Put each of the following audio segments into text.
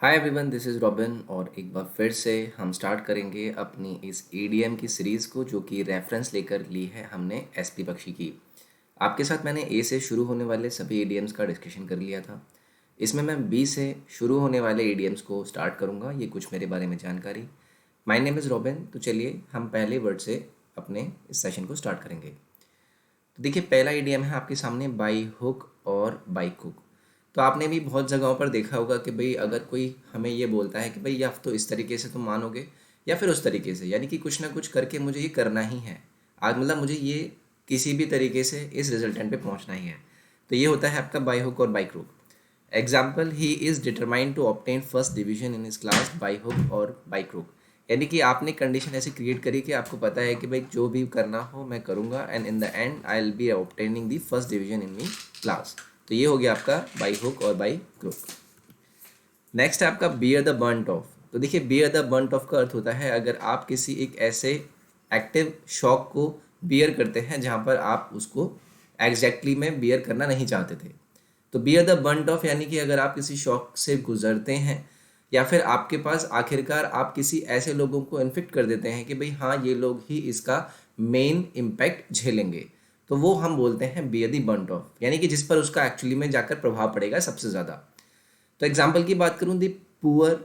Hi everyone, this is robin और एक बार फिर से हम स्टार्ट करेंगे अपनी इस ईडीएम की सीरीज़ को जो कि रेफरेंस लेकर ली है हमने एसपी बख्शी की। आपके साथ मैंने ए से शुरू होने वाले सभी ईडीएम्स का डिस्कशन कर लिया था। इसमें मैं बी से शुरू होने वाले ईडीएम्स को स्टार्ट करूँगा। ये कुछ मेरे बारे में जानकारी। My name is robin. तो चलिए हम पहले वर्ड से अपने इस सेशन को स्टार्ट करेंगे। तो देखिए, पहला ईडीएम है आपके सामने बाई हुक और बाई कुक। तो आपने भी बहुत जगहों पर देखा होगा कि भाई अगर कोई हमें ये बोलता है कि भाई या तो इस तरीके से तुम मानोगे या फिर उस तरीके से, यानी कि कुछ ना कुछ करके मुझे ये करना ही है। आज मतलब मुझे ये किसी भी तरीके से इस रिजल्टेंट पे पहुंचना ही है। तो ये होता है आपका बाई हुक और by crook. Example, he is determined to obtain first division in इस क्लास बाई हुक और बाई क्रूक। यानी कि आपने कंडीशन ऐसी क्रिएट करी कि आपको पता है कि भाई जो भी करना हो मैं करूँगा and in the and I will be obtaining the first division in me class. तो ये हो गया आपका बाई हुक और बाई क्रूक। नेक्स्ट है आपका बियर द बर्ंट ऑफ। तो देखिए, बियर द बर्ंट ऑफ का अर्थ होता है अगर आप किसी एक ऐसे एक्टिव शॉक को बियर करते हैं जहाँ पर आप उसको एग्जैक्टली में बियर करना नहीं चाहते थे। तो बियर द बर्ंट ऑफ यानी कि अगर आप किसी शॉक से गुजरते हैं या फिर आपके पास आखिरकार आप किसी ऐसे लोगों को इन्फेक्ट कर देते हैं कि भाई हाँ, ये लोग ही इसका मेन इम्पैक्ट झेलेंगे, तो वो हम बोलते हैं बियर द बर्ंट ऑफ, यानी कि जिस पर उसका एक्चुअली में जाकर प्रभाव पड़ेगा सबसे ज़्यादा। तो एग्जाम्पल की बात करूँ, the poor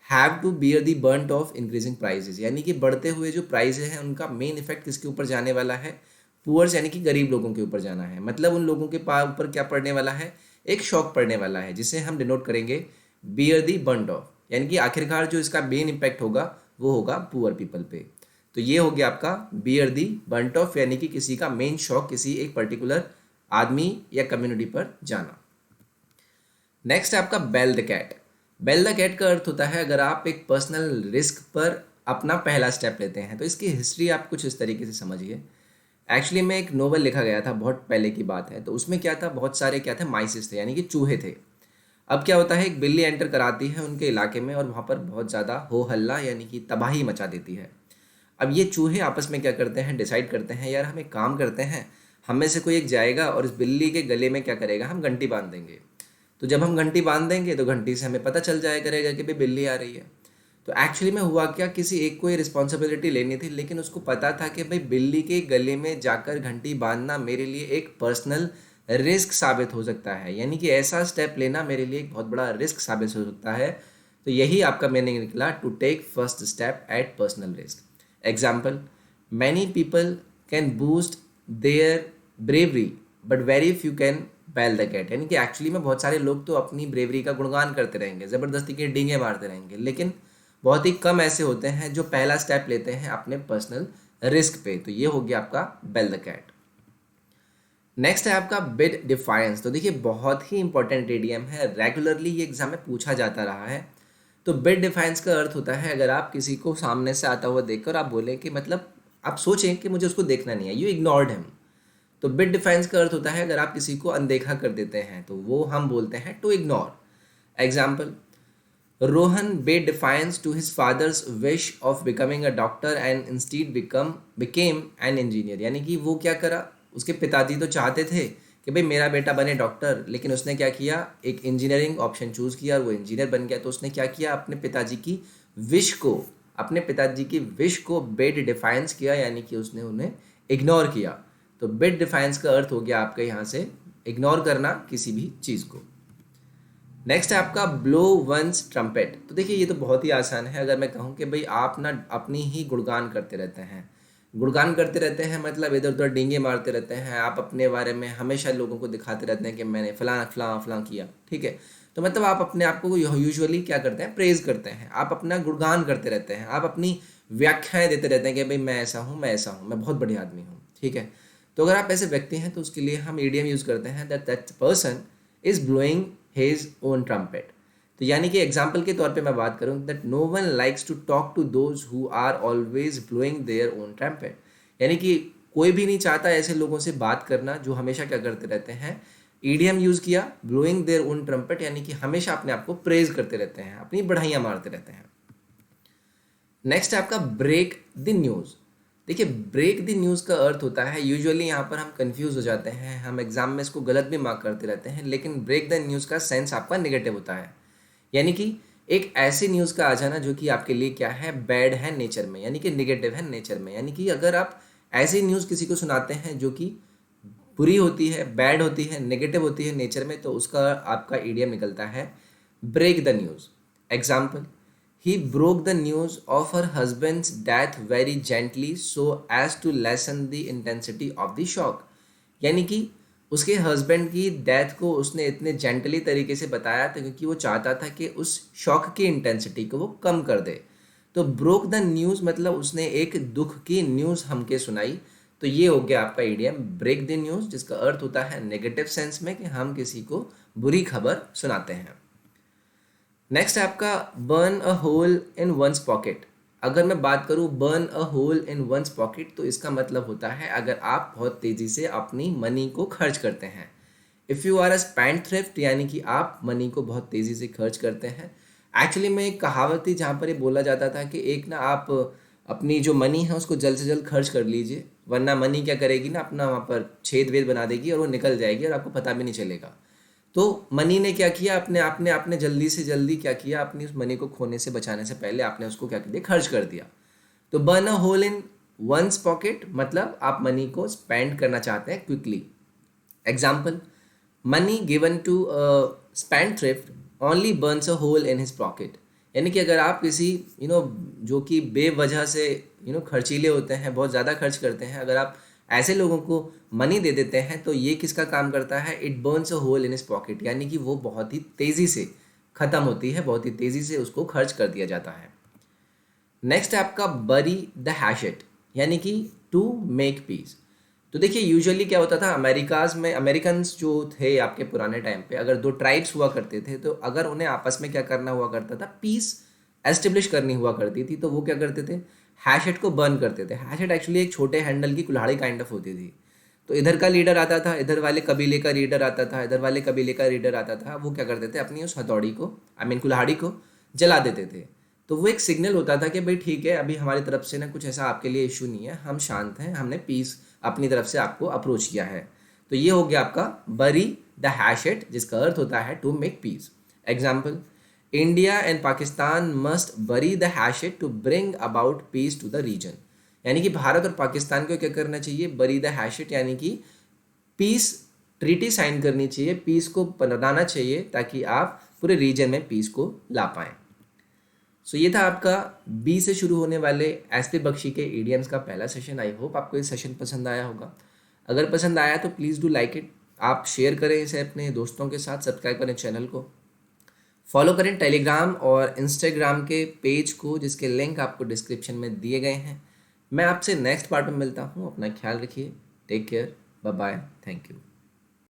have to bear the burnt of increasing prices, यानी कि बढ़ते हुए जो प्राइजेज हैं उनका मेन इफेक्ट किसके ऊपर जाने वाला है? पुअर्स यानी कि गरीब लोगों के ऊपर जाना है। मतलब उन लोगों के ऊपर क्या पड़ने वाला है? एक शॉक पड़ने वाला है, जिसे हम डिनोट करेंगे बियर दी बर्ंट ऑफ, यानी कि आखिरकार जो इसका मेन इम्पैक्ट होगा वो होगा पुअर पीपल पे। तो ये हो गया आपका बियर दी बर्ंट ऑफ, यानी कि किसी का मेन शॉक किसी एक पर्टिकुलर आदमी या कम्युनिटी पर जाना। नेक्स्ट है आपका bell the cat. Bell the cat का अर्थ होता है अगर आप एक पर्सनल रिस्क पर अपना पहला स्टेप लेते हैं। तो इसकी हिस्ट्री आप कुछ इस तरीके से समझिए। एक्चुअली में एक नोवेल लिखा गया था, बहुत पहले की बात है। तो उसमें क्या था, बहुत सारे क्या थे, माइसिस थे, यानी कि चूहे थे। अब क्या होता है, एक बिल्ली एंटर कराती है उनके इलाके में और वहाँ पर बहुत ज़्यादा हो हल्ला यानी कि तबाही मचा देती है। अब ये चूहे आपस में क्या करते हैं, डिसाइड करते हैं यार हम एक काम करते हैं, हम में से कोई एक जाएगा और इस बिल्ली के गले में क्या करेगा, हम घंटी बांध देंगे। तो जब हम घंटी बांध देंगे तो घंटी से हमें पता चल जाया करेगा कि भाई बिल्ली आ रही है। तो एक्चुअली में हुआ क्या, किसी एक को ये रिस्पॉन्सिबिलिटी लेनी थी, लेकिन उसको पता था कि भाई बिल्ली के गले में जाकर घंटी बांधना मेरे लिए एक पर्सनल रिस्क साबित हो सकता है, यानी कि ऐसा स्टेप लेना मेरे लिए एक बहुत बड़ा रिस्क साबित हो सकता है। तो यही आपका मीनिंग निकला, to take first step at personal risk. Example, many people can boost their bravery but very few can bell the cat, यानी कि एक्चुअली में बहुत सारे लोग तो अपनी ब्रेवरी का गुणगान करते रहेंगे, ज़बरदस्ती के डींगे मारते रहेंगे, लेकिन बहुत ही कम ऐसे होते हैं जो पहला स्टेप लेते हैं अपने पर्सनल रिस्क पे। तो ये हो गया आपका बेल द कैट। नेक्स्ट है आपका बिड डिफायंस। तो देखिए, बहुत ही इंपॉर्टेंट इडियम है, रेगुलरली ये एग्जाम में पूछा जाता रहा है। तो बिड डिफायंस का अर्थ होता है अगर आप किसी को सामने से आता हुआ देखकर आप बोलें कि मतलब आप सोचें कि मुझे उसको देखना नहीं है, यू इग्नोर्ड हिम। तो बिड डिफाइंस का अर्थ होता है अगर आप किसी को अनदेखा कर देते हैं, तो वो हम बोलते हैं to ignore. Example, Rohan bade defiance to his father's wish of becoming a doctor and instead became an engineer, यानी कि वो क्या करा, उसके पिताजी तो चाहते थे कि भाई मेरा बेटा बने डॉक्टर, लेकिन उसने क्या किया, एक इंजीनियरिंग ऑप्शन चूज किया और वो इंजीनियर बन गया। तो उसने क्या किया, अपने पिताजी की विश को, अपने पिताजी की विश को बेड डिफाइंस किया, यानी कि उसने उन्हें इग्नोर किया। तो बिड डिफाइंस का अर्थ हो गया आपका यहाँ से इग्नोर करना किसी भी चीज़ को। नेक्स्ट है आपका ब्लो वंस ट्रम्पेट। तो देखिए, ये तो बहुत ही आसान है। अगर मैं कहूँ कि भाई आप ना अपनी ही गुणगान करते रहते हैं, गुणगान करते रहते हैं मतलब इधर उधर डींगे मारते रहते हैं, आप अपने बारे में हमेशा लोगों को दिखाते रहते हैं कि मैंने फलां फलां फलां किया, ठीक है। तो मतलब आप अपने आप को यूजुअली क्या करते हैं, प्रेज करते हैं, आप अपना गुणगान करते रहते हैं, आप अपनी व्याख्याएं देते रहते हैं कि भाई मैं ऐसा हूँ, मैं ऐसा हूँ, मैं बहुत बढ़िया आदमी हूँ, ठीक है। तो अगर आप ऐसे व्यक्ति हैं तो उसके लिए हम ईडियम यूज़ करते हैं that that person is blowing his own trumpet. तो यानी कि एग्जाम्पल के तौर पे मैं बात करूँ that no one likes to talk to those who are always blowing their own trumpet, यानी कि कोई भी नहीं चाहता ऐसे लोगों से बात करना जो हमेशा क्या करते रहते हैं, ईडियम यूज़ किया ब्लोइंग देयर ओन ट्रम्पेट, यानी कि हमेशा अपने आप को प्रेज करते रहते हैं, अपनी बढ़ाइयाँ मारते रहते हैं। नेक्स्ट है आपका ब्रेक द न्यूज़। देखिए, ब्रेक द न्यूज़ का अर्थ होता है, यूजुअली यहाँ पर हम कंफ्यूज हो जाते हैं, हम एग्जाम में इसको गलत भी मार्क करते रहते हैं, लेकिन ब्रेक द न्यूज़ का सेंस आपका नेगेटिव होता है, यानी कि एक ऐसी न्यूज़ का आ जाना जो कि आपके लिए क्या है, बैड है नेचर में, यानी कि निगेटिव है नेचर में। यानी कि अगर आप ऐसी न्यूज़ किसी को सुनाते हैं जो कि बुरी होती है, बैड होती है, नेगेटिव होती है नेचर में, तो उसका आपका ईडियम निकलता है break the news. Example, he broke the news of her husband's death very gently so as to lessen the intensity of the shock. यानी कि उसके हस्बैंड की डेथ को उसने इतने जेंटली तरीके से बताया था क्योंकि वो चाहता था कि उस शॉक की इंटेंसिटी को वो कम कर दे। तो ब्रोक द न्यूज़ मतलब उसने एक दुख की न्यूज़ हमके सुनाई। तो ये हो गया आपका इडियम ब्रेक द न्यूज़, जिसका अर्थ होता है नेगेटिव सेंस में कि हम किसी को बुरी खबर सुनाते हैं। नेक्स्ट है आपका burn a hole in one's pocket. अगर मैं बात करूँ burn a hole in one's pocket, तो इसका मतलब होता है अगर आप बहुत तेज़ी से अपनी मनी को खर्च करते हैं। If you are a spendthrift, यानी कि आप मनी को बहुत तेज़ी से खर्च करते हैं। एक्चुअली में एक कहावत थी जहाँ पर ये बोला जाता था कि एक ना आप अपनी जो मनी है उसको जल्द से जल्द खर्च कर लीजिए, वरना मनी क्या करेगी ना, अपना वहाँ पर छेद वेद बना देगी और वो निकल जाएगी और आपको पता भी नहीं चलेगा। तो मनी ने क्या किया, अपने आपने आपने जल्दी से जल्दी क्या किया, अपनी उस मनी को खोने से बचाने से पहले आपने उसको क्या कर दिया, खर्च कर दिया। तो burn a hole in one's pocket मतलब आप मनी को स्पेंड करना चाहते हैं quickly. Example, money given to spendthrift only burns a hole in his pocket. यानी कि अगर आप किसी जो कि बेवजह से खर्चीले होते हैं, बहुत ज़्यादा खर्च करते हैं, अगर आप ऐसे लोगों को मनी दे देते हैं तो ये किसका काम करता है, it burns a hole in his pocket. यानी कि वो बहुत ही तेज़ी से ख़त्म होती है, बहुत ही तेज़ी से उसको खर्च कर दिया जाता है। नेक्स्ट है आपका बरी द हैशेट, यानी कि टू मेक पीस। तो देखिए यूजुअली क्या होता था, अमेरिकाज में अमेरिकन्स जो थे आपके पुराने टाइम पे, अगर दो ट्राइब्स हुआ करते थे तो अगर उन्हें आपस में क्या करना हुआ करता था, पीस एस्टेब्लिश करनी हुआ करती थी, तो वो क्या करते थे, हैशेट को बर्न करते थे। हैशेट एक्चुअली एक छोटे हैंडल की कुल्हाड़ी काइंड ऑफ होती थी। तो इधर का लीडर आता था, इधर वाले कबीले का लीडर आता था, इधर वाले कबीले का लीडर आता था, वो क्या करते थे, अपनी उस हथौड़ी को आई मीन कुल्हाड़ी को जला देते थे। तो वो एक सिग्नल होता था कि भाई ठीक है, अभी हमारी तरफ से ना कुछ ऐसा आपके लिए इशू नहीं है, हम शांत हैं, हमने पीस अपनी तरफ से आपको अप्रोच किया है। तो ये हो गया आपका बरी द हैशेट, जिसका अर्थ होता है to make peace. Example, India and Pakistan must bury the hatchet to bring about peace to the region. यानी कि भारत और पाकिस्तान को क्या करना चाहिए, बरी द हैशेट, यानी कि पीस ट्रीटी साइन करनी चाहिए, पीस को बनाना चाहिए ताकि आप पूरे रीजन में पीस को ला पाएँ। सो ये था आपका बी से शुरू होने वाले एस पी बख्शी के ईडियम्स का पहला सेशन। आई होप आपको ये सेशन पसंद आया होगा। अगर पसंद आया तो प्लीज़ डू लाइक इट, आप शेयर करें इसे अपने दोस्तों के साथ, सब्सक्राइब करें चैनल को, फॉलो करें टेलीग्राम और इंस्टाग्राम के पेज को, जिसके लिंक आपको डिस्क्रिप्शन में दिए गए हैं। मैं आपसे नेक्स्ट पार्ट में मिलता हूँ, अपना ख्याल रखिए, take care, bye bye, thank you.